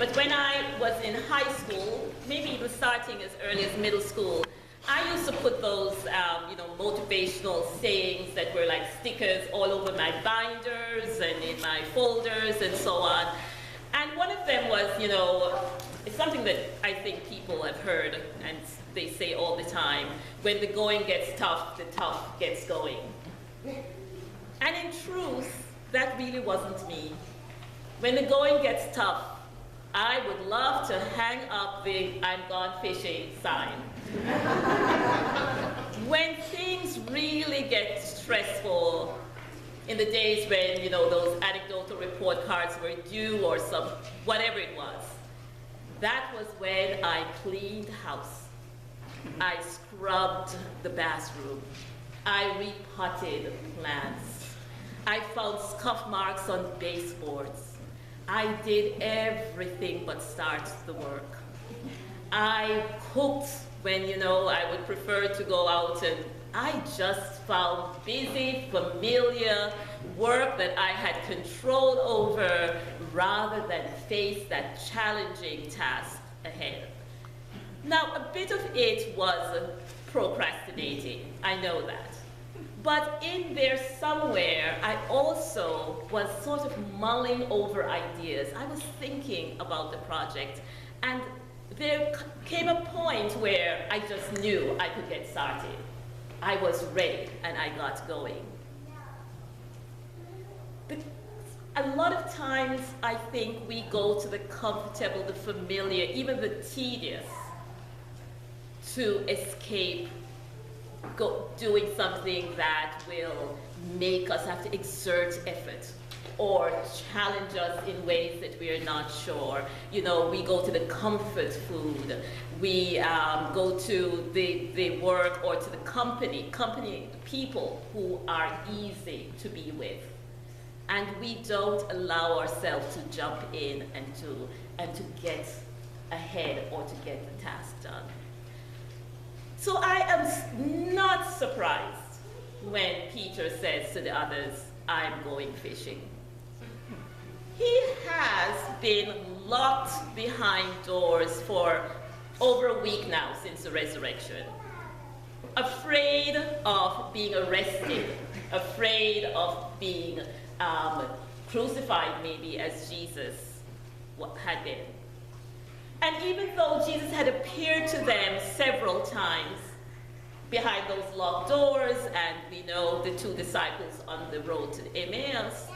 but when I was in high school, maybe even starting as early as middle school, I used to put those, motivational sayings that were like stickers all over my binders and in my folders and so on. And one of them was, it's something that I think people have heard and they say all the time: when the going gets tough, the tough gets going. And in truth, that really wasn't me. When the going gets tough, I would love to hang up the "I'm gone fishing" sign. When things really get stressful, in the days when, those anecdotal report cards were due or whatever it was, that was when I cleaned house. I scrubbed the bathroom. I repotted plants. I found scuff marks on baseboards. I did everything but start the work. I cooked when, I would prefer to go out, and I just found busy, familiar work that I had control over rather than face that challenging task ahead. Now, a bit of it was procrastinating, I know that. But in there somewhere, I also was sort of mulling over ideas. I was thinking about the project, and there came a point where I just knew I could get started. I was ready, and I got going. But a lot of times, I think we go to the comfortable, the familiar, even the tedious, to escape doing something that will make us have to exert effort or challenge us in ways that we are not sure. We go to the comfort food. We go to the work or to the company people who are easy to be with. And we don't allow ourselves to jump in and to get ahead or to get the task done. So I am not surprised when Peter says to the others, "I'm going fishing." He has been locked behind doors for over a week now since the resurrection, afraid of being arrested, afraid of being crucified maybe as Jesus had been. And even though Jesus had appeared to them several times behind those locked doors, and we know the two disciples on the road to Emmaus,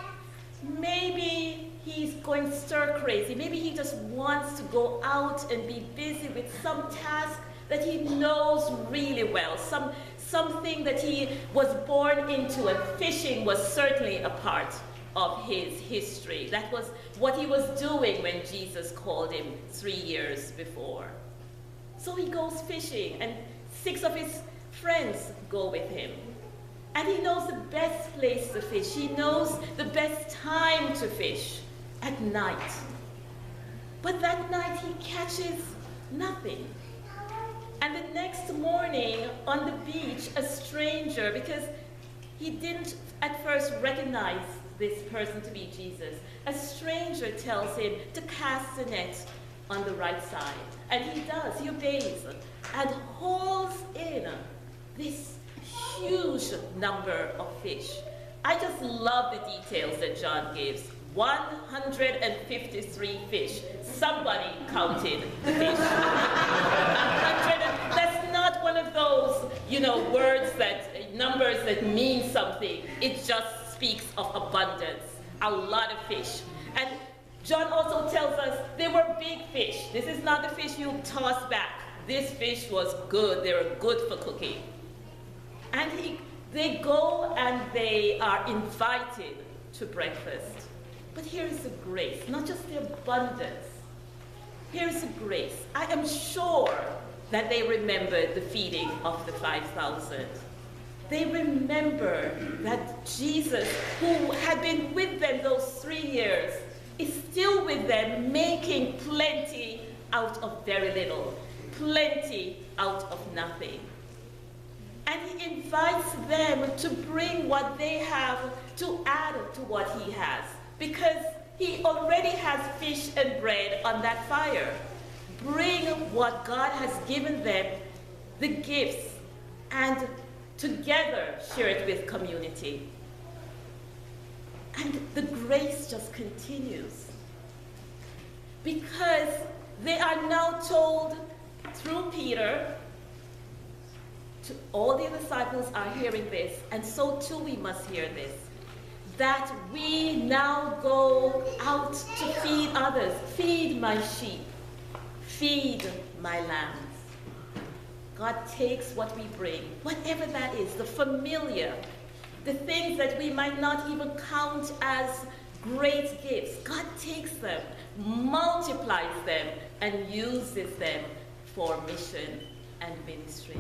maybe he's going stir crazy. Maybe he just wants to go out and be busy with some task that he knows really well, something that he was born into, and fishing was certainly a part of his history. That was what he was doing when Jesus called him 3 years before. So he goes fishing, and 6 of his friends go with him. And he knows the best place to fish. He knows the best time to fish, at night. But that night he catches nothing. And the next morning on the beach, a stranger, because he didn't at first recognize this person to be Jesus, a stranger tells him to cast the net on the right side. And he does, he obeys, and hauls in this huge number of fish. I just love the details that John gives. 153 fish. Somebody counted the fish. 100, that's not one of those, words numbers that mean something. It just speaks of abundance, a lot of fish. And John also tells us they were big fish. This is not the fish you toss back. This fish was good. They were good for cooking. And they go and they are invited to breakfast. But here is the grace, not just the abundance. Here is the grace. I am sure that they remembered the feeding of the 5,000. They remember that Jesus, who had been with them those 3 years, is still with them, making plenty out of very little, plenty out of nothing. And he invites them to bring what they have to add to what he has, because he already has fish and bread on that fire. Bring what God has given them, the gifts, and together share it with community. And the grace just continues. Because they are now told through Peter, all the disciples are hearing this, and so too we must hear this, that we now go out to feed others. Feed my sheep. Feed my lambs. God takes what we bring, whatever that is, the familiar, the things that we might not even count as great gifts. God takes them, multiplies them, and uses them for mission and ministry.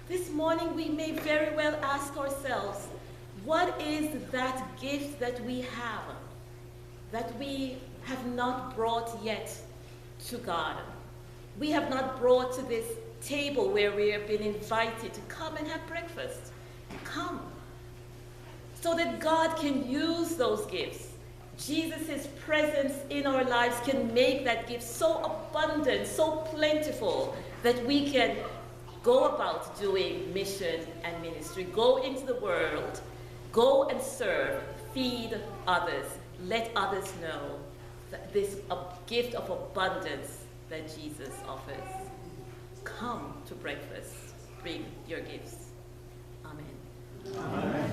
This morning we may very well ask ourselves, what is that gift that we have not brought yet to God? We have not brought to this table where we have been invited to come and have breakfast. Come, so that God can use those gifts. Jesus' presence in our lives can make that gift so abundant, so plentiful, that we can go about doing mission and ministry. Go into the world, go and serve, feed others, let others know that this gift of abundance that Jesus offers. Come to breakfast, bring your gifts. Amen. Amen.